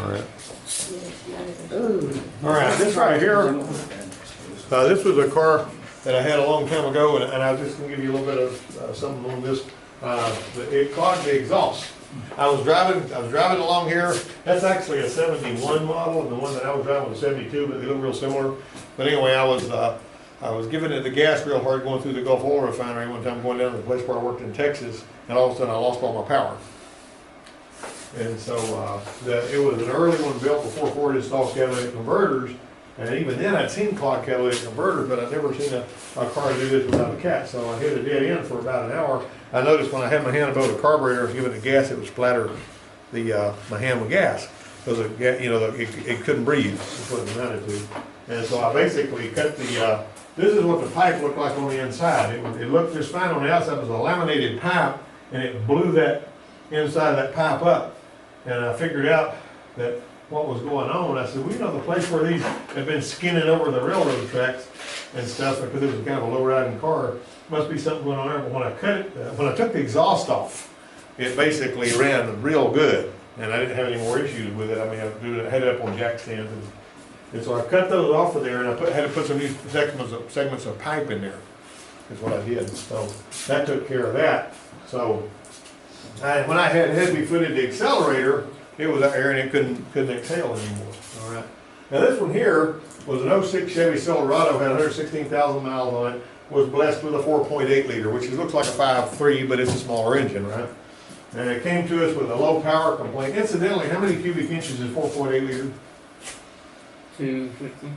All right. All right, this right here, this was a car that I had a long time ago, and I was just gonna give you a little bit of something on this. It clogged the exhaust. I was driving along here. That's actually a 71 model, and the one that I was driving was 72, but they look real similar. But anyway, I was giving it the gas real hard going through the Gulf Oil Refinery one time, going down to the place where I worked in Texas, and all of a sudden I lost all my power. And so it was an early one built before Ford installed catalytic converters, and even then I'd seen clogged catalytic converters, but I'd never seen a car do this without a cat. So I hit a dead end for about an hour. I noticed when I had my hand above the carburetor and giving it gas, it would splatter my hand with gas because it couldn't breathe. That's what it amounted to. And so I basically cut the. This is what the pipe looked like on the inside. It looked just fine on the outside. It was a laminated pipe, and it blew that inside of that pipe up. And I figured out that what was going on. I said, well, the place where these have been skinning over the railroad tracks and stuff, because it was kind of a low-riding car, must be something going on there. But when I cut it, when I took the exhaust off, it basically ran real good, and I didn't have any more issues with it. I mean, I had it up on jack stands, and so I cut those off of there, and I had to put some new segments of pipe in there. Is what I did. So that took care of that. So when I had heavy-footed the accelerator, it was out there and it couldn't exhale anymore. All right. Now this one here was an 06 Chevy Silverado, had 116,000 miles on it. Was blessed with a 4.8 liter, which looks like a 5.3, but it's a smaller engine, right? And it came to us with a low power complaint. Incidentally, how many cubic inches is 4.8 liter? 250.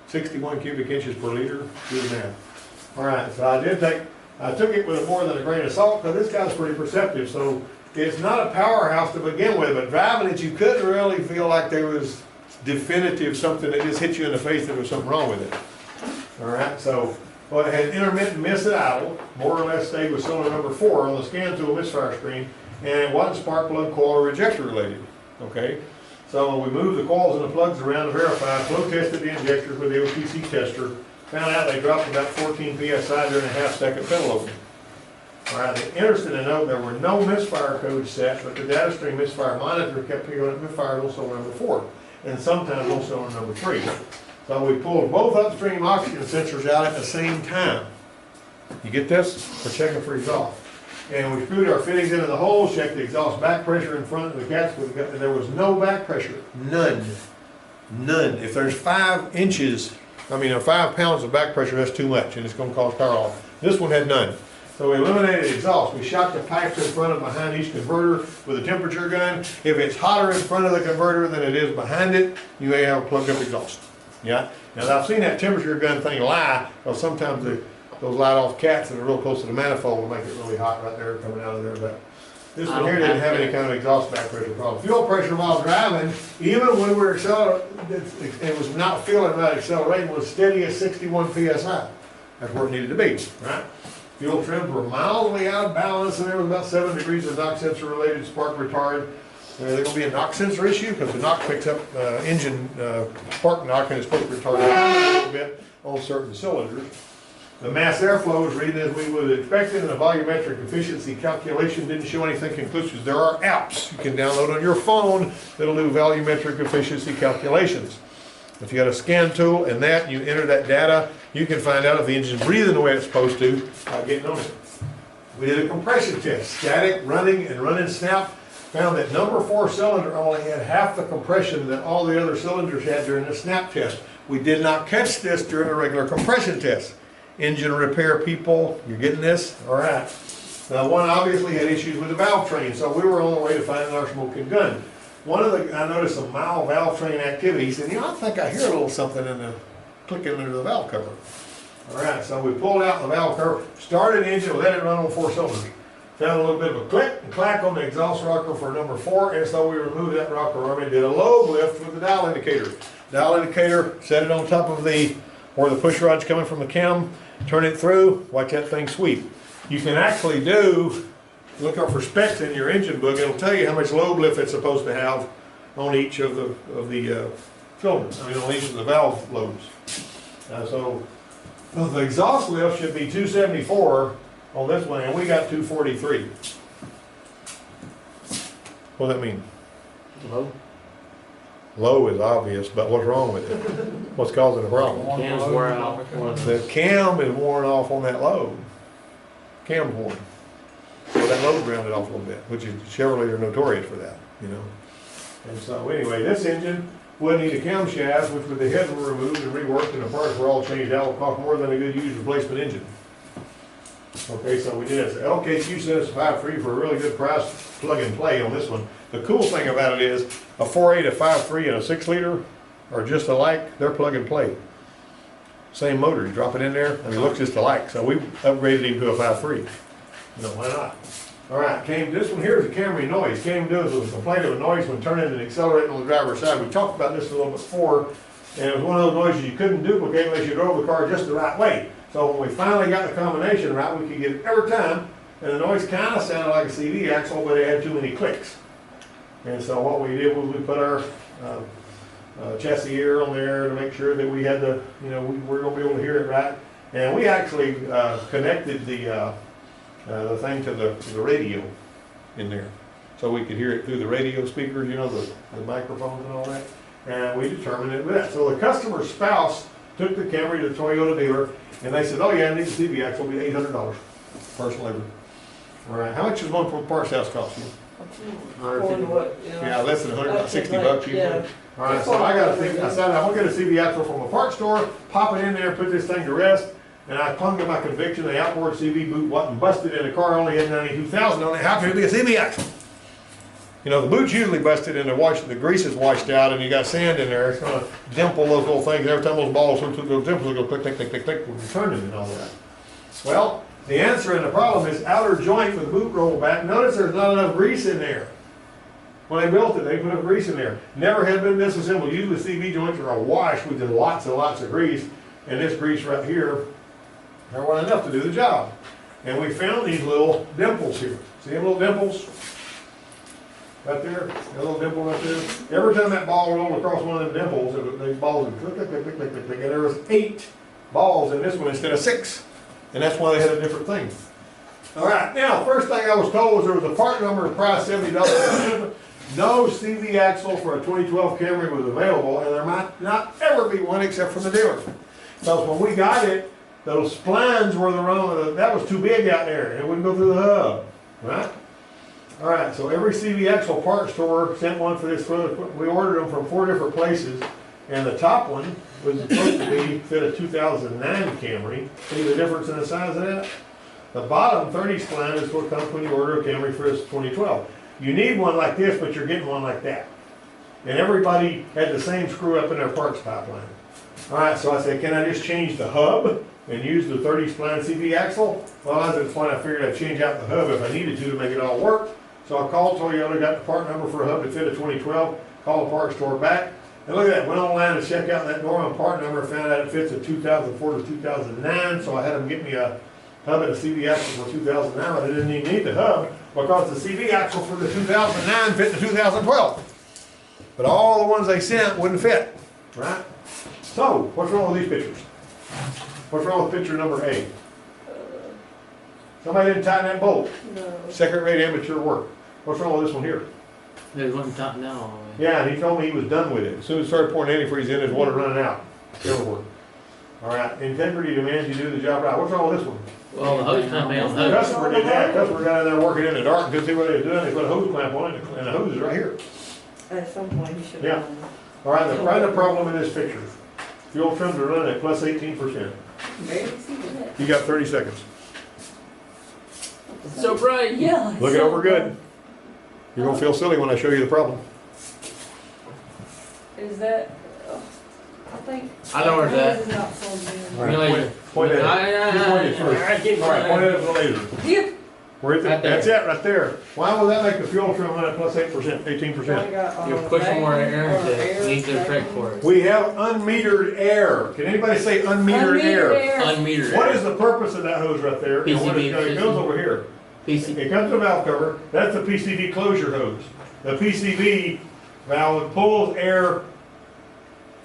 61 cubic inches per liter. Do the math. All right. So I took it with more than a grain of salt because this guy's pretty perceptive. So it's not a powerhouse to begin with, but driving it, you couldn't really feel like there was definitive something that just hit you in the face that there was something wrong with it. All right, so it had intermittent miss at idle, more or less stayed with cylinder number 4 on the scan tool misfire screen, and it wasn't spark plug, coil, or injector related. Okay, so we moved the coils and the plugs around to verify, flow tested the injectors with the OTC tester, found out they dropped about 14 psi during a half-second pedal opening. All right, interesting to note there were no misfire codes set, but the data stream misfire monitor kept picking up misfires on cylinder number 4, and sometimes on cylinder number 3. So we pulled both upstream oxygen sensors out at the same time. You get this? We're checking for exhaust. And we screwed our fittings into the holes, checked the exhaust back pressure in front of the cats, and there was no back pressure. None. None. If there's 5 pounds of back pressure, that's too much, and it's going to cause power loss. This one had none. So we eliminated exhaust. We shot the pipes in front and behind each converter with a temperature gun. If it's hotter in front of the converter than it is behind it, you may have a plugged up exhaust. Yeah. Now I've seen that temperature gun thing lie, because sometimes those light off cats that are real close to the manifold will make it really hot right there coming out of there. But this one here didn't have any kind of exhaust back pressure problem. Fuel pressure while driving, even when we were accelerating, it was not feeling right accelerating, was steady at 61 psi. That's where it needed to be, right? Fuel trims were mildly out of balance, and there was about 7 degrees of knock sensor related spark retard. There's going to be a knock sensor issue because the knock picks up engine spark knock, and it's supposed to retard a little bit on certain cylinders. The mass airflow is reading as we would have expected, and the volumetric efficiency calculation didn't show anything conclusive. There are apps you can download on your phone that'll do volumetric efficiency calculations. If you got a scan tool and you enter that data, you can find out if the engine's breathing the way it's supposed to by getting on it. We did a compression test, static, running, and run and snap. Found that number 4 cylinder only had half the compression that all the other cylinders had during the snap test. We did not catch this during a regular compression test. Engine repair people, you're getting this? All right. Now, one obviously had issues with the valve train, so we were on the way to finding our smoking gun. I noticed some mild valve train activity. He said, I think I hear a little something clicking under the valve cover. All right, so we pulled out the valve cover, started the engine, let it run on 4 cylinders. Found a little bit of a click and clack on the exhaust rocker for number 4, and so we removed that rocker arm and did a lobe lift with the dial indicator. Dial indicator, set it on top of where the push rod's coming from the cam, turn it through, watch that thing sweep. You can actually look up for specs in your engine book, it'll tell you how much lobe lift it's supposed to have on each of the cylinders, on each of the valve lobes. So the exhaust lift should be 274 on this one, and we got 243. What does that mean? Low. Low is obvious, but what's wrong with it? What's causing the problem? Cams wore out. The cam is worn off on that load. Cam's worn. So that load grounded off a little bit, which is Chevrolet are notorious for that, you know. And so anyway, this engine would need a camshaft, which with the head were removed and reworked and the parts were all changed out, will cost more than a good used replacement engine. Okay, so we did this. LKQ sent us 5.3 for a really good price, plug and play on this one. The cool thing about it is a 4.8, a 5.3, and a 6-liter are just alike. They're plug and play. Same motor, you drop it in there, and it looks just alike. So we upgraded him to a 5.3. You know, why not? All right, this one here is a Camry noise. Camry does was a complaint of a noise when turning and accelerating on the driver's side. We talked about this a little bit before, and it was one of those noises you couldn't duplicate unless you drove the car just the right way. So when we finally got the combination right, we could get it every time, and the noise kind of sounded like a CV axle, but it had too many clicks. And so what we did was we put our chassis air on there to make sure that we had the, you know, we were going to be able to hear it right. And we actually connected the thing to the radio in there, so we could hear it through the radio speakers, you know, the microphones and all that. And we determined it with that. So the customer's spouse took the Camry to the Toyota dealer, and they said, "Oh yeah, I need the CV axle. It'll be $800 personal labor." All right, how much does one from parts house cost you? Yeah, less than 100, about 60 bucks usually. Yeah. All right, so I got to think. I said I'm gonna get a CV axle from a parts store, pop it in there, put this thing to rest. And I clung to my conviction, the outboard CV boot wasn't busted and the car only had 92,000 on it. How could it be a CV axle? You know, the boot's usually busted and the grease is washed out and you got sand in there. It's gonna dimple those little things. Every time those balls through those dimples, will go click, click, click, click, click, when you turn them and all that. Well, the answer and the problem is outer joint with the boot roll back. Notice there's not enough grease in there. When they built it, they put enough grease in there. Never had been disassembled. Usually CV joints are awash with lots and lots of grease. And this grease right here, there wasn't enough to do the job. And we found these little dimples here. See them little dimples? Right there, that little dimple right there. Every time that ball rolled across one of them dimples, these balls would click, click, click, click, click, click, click, and there was 8 balls in this one instead of 6. And that's why they had a different thing. All right, now, first thing I was told was there was a part number and price $70. No CV axle for a 2012 Camry was available, and there might not ever be one except from the dealer. So when we got it, those splines were the wrong, that was too big out there. It wouldn't go through the hub, right? All right, so every CV axle parts store sent one for this. We ordered them from 4 different places, and the top one was supposed to be fit a 2009 Camry. See the difference in the size of that? The bottom 30 spline is what comes when you order a Camry for this 2012. You need one like this, but you're getting one like that. And everybody had the same screw up in their parts pipeline. All right, so I said, can I just change the hub and use the 30 spline CV axle? Well, as it's fine, I figured I'd change out the hub if I needed to make it all work. So I called Toyota, got the part number for a hub to fit a 2012, called the parts store back. And look at that, went online to check out that normal part number, found out it fits a 2004 to 2009. So I had them get me a hub and a CV axle for 2009, but I didn't even need the hub because the CV axle for the 2009 fit the 2012. But all the ones they sent wouldn't fit, right? So, what's wrong with these pictures? What's wrong with picture number A? Somebody didn't tighten that bolt. No. Second-rate amateur work. What's wrong with this one here? It wasn't tightened down all the way. Yeah, and he told me he was done with it. As soon as he started pouring antifreeze in, his water running out. It'll work. All right, integrity demands you do the job right. What's wrong with this one? Well, the hose clamp ain't on the The hose. customer did that. Customer got in there working in the dark and couldn't see what they were doing. They put a hose clamp on it, and the hose is right here. At some point, you should have. Yeah. All right, the problem in this picture. Fuel trims are running at plus 18%. You got 30 seconds. So bright. Yeah. Look it over good. You're gonna feel silly when I show you the problem. Is that, I think. I know where it's at. This is not plugged in. All right, You laser. point at it. Just point it first. All right, point it at the laser. Yeah. Where is it? Right there. That's it, right there. Why will that make the fuel trim run at plus 8%, 18%? You're pushing more air to need to correct for it. We have unmetered air. Can anybody say unmetered air? Unmetered. What is the purpose of that hose right there? And what PCV it goes over here. PC. It comes to a valve cover. That's the PCV closure hose. The PCV valve pulls air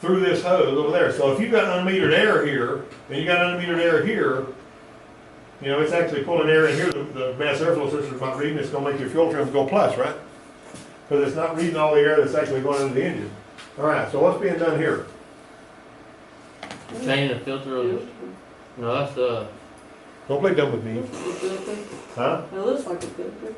through this hose over there. So if you've got unmetered air here, and you got unmetered air here, you know, it's actually pulling air in here. The mass airflow system is not reading. It's going to make your fuel trims go plus, right? because it's not reading all the air that's actually going into the engine. All right, so what's being done here? Changing the filter of, no, that's the, Don't play dumb with me. Huh? It looks like a filter.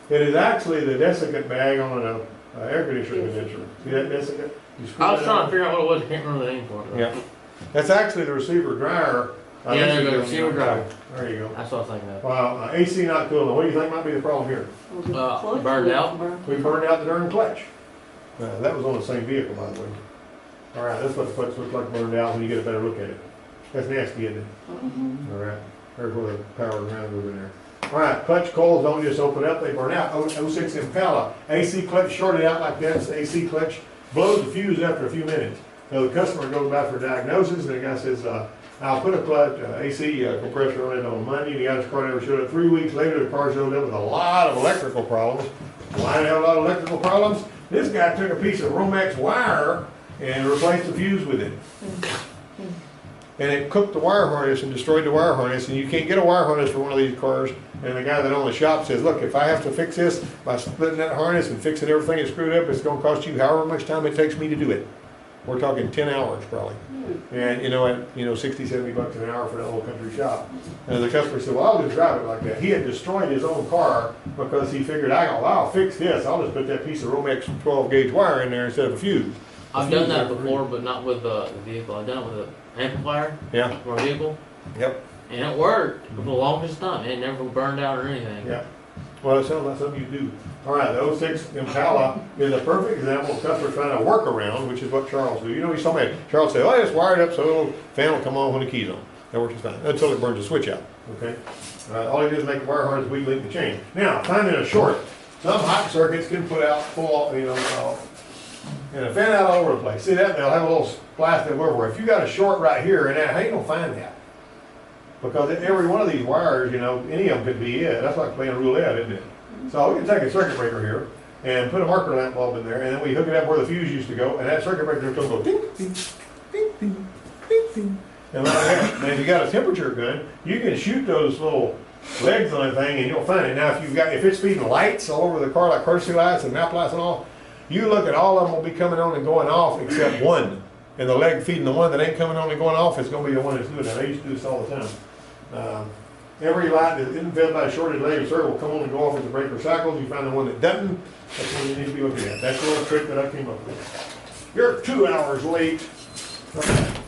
It is actually the desiccant bag on an air conditioner condenser. See that desiccant? You screw I was that trying to out. figure out what it was, I can't remember the name for it. Yeah. That's actually the receiver dryer. Yeah, there you go, receiver dryer. There you go. That's what I was thinking of. Wow, AC not cool. Now, what do you think might be the problem here? Burned out? We burned out the darn clutch. That was on the same vehicle, by the way. All right, that's what the clutch looks like burned out when you get a better look at it. That's nasty, isn't it? All right, there's where the power ground goes in there. All right, clutch coils don't just open up, they burn out. 06 Impala, AC clutch shorted out like that, the AC clutch blows the fuse after a few minutes. So the customer goes back for diagnosis, and the guy says, I'll put a clutch, AC compressor on it on Monday. The guy's car never showed up. 3 weeks later, the car showed up with a lot of electrical problems. Why did it have a lot of electrical problems? This guy took a piece of Romex wire and replaced the fuse with it. And it cooked the wire harness and destroyed the wire harness, and you can't get a wire harness for one of these cars. And the guy that owned the shop says, look, if I have to fix this by splitting that harness and fixing everything that's screwed up, it's gonna cost you however much time it takes me to do it. We're talking 10 hours probably. And at 60, 70 bucks an hour for that little country shop. And the customer said, well, I'll just drive it like that. He had destroyed his own car because he figured, I'll fix this. I'll just put that piece of Romex 12 gauge wire in there instead of a fuse. I've done that before, but not with the vehicle. I've done it with an amplifier Yeah. for a vehicle, Yep. and it worked for the longest time. It never burned out or anything. Yeah. Well, it sounds like something you do. All right, the 06 Impala is a perfect example of customers trying to work around, which is what Charles do. You know, he's somebody, Charles said, oh, it's wired up so the little fan will come on when the key's on. That works fine, until it burns the switch out, okay? All he does is make the wire harness weak link the chain. Now, finding a short. Some hot circuits can put out full, and a fan out all over the place. See that? They'll have a little splash everywhere. If you got a short right here, and how you gonna find that? Because every one of these wires, any of them could be it. That's like playing roulette, isn't it? So we can take a circuit breaker here and put a marker lamp bulb in there, and then we hook it up where the fuse used to go, and that circuit breaker is going to go ding, ding, ding, ding, ding, ding. And like that. And if you got a temperature gun, you can shoot those little legs on the thing, and you'll find it. Now, if it's feeding lights all over the car, like courtesy lights and map lights and all, you look at all of them will be coming on and going off except one. And the leg feeding the one that ain't coming on and going off is going to be the one that's doing it. I used to do this all the time. Every light that isn't fed by a shorted leg or circuit will come on and go off as the breaker cycles. You find the one that doesn't, that's one you need to be looking at. That's the little trick that I came up with. You're 2 hours late.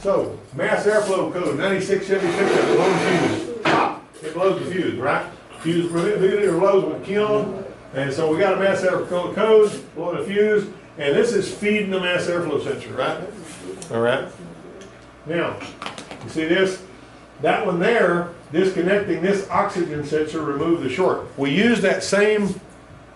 So, mass airflow code, 9676, it blows fuse. Pop, it blows the fuse, right? Fuse blows with kiln. And so we got a mass airflow code, blowing the fuse, and this is feeding the mass airflow sensor, right? All right. Now, you see this? That one there, disconnecting this oxygen sensor removed the short. We used that same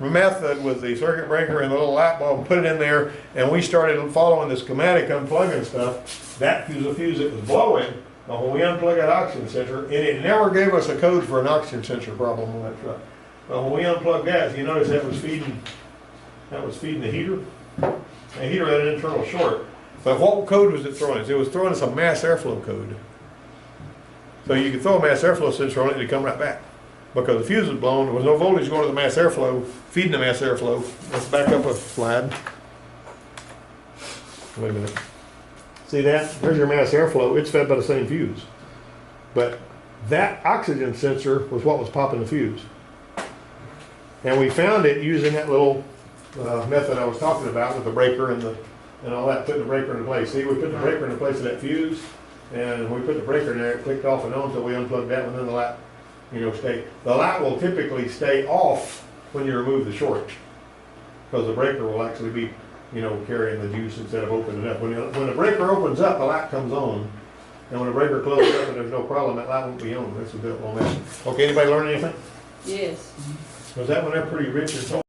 method with the circuit breaker and the little light bulb, put it in there, and we started following the schematic unplugging stuff. That was a fuse that was blowing, but when we unplugged that oxygen sensor, and it never gave us a code for an oxygen sensor problem on that truck. But when we unplugged that, you notice that was feeding the heater. The heater had an internal short. But what code was it throwing us? It was throwing us a mass airflow code. So you could throw a mass airflow sensor on it and it'd come right back. Because the fuse was blown, there was no voltage going to the mass airflow, feeding the mass airflow. Let's back up a slide. Wait a minute. See that? There's your mass airflow. It's fed by the same fuse. But that oxygen sensor was what was popping the fuse. And we found it using that little method I was talking about with the breaker and all that, putting the breaker into place. See, we put the breaker into place of that fuse. And when we put the breaker in there, it clicked off and on until we unplugged that one, then the light, stayed. The light will typically stay off when you remove the short, because the breaker will actually be, carrying the juice instead of opening it up. When the breaker opens up, the light comes on, and when the breaker closes up and there's no problem, that light won't be on. That's a bit of a mess. Okay, anybody learn anything? Yes. Was that one there pretty rich and so?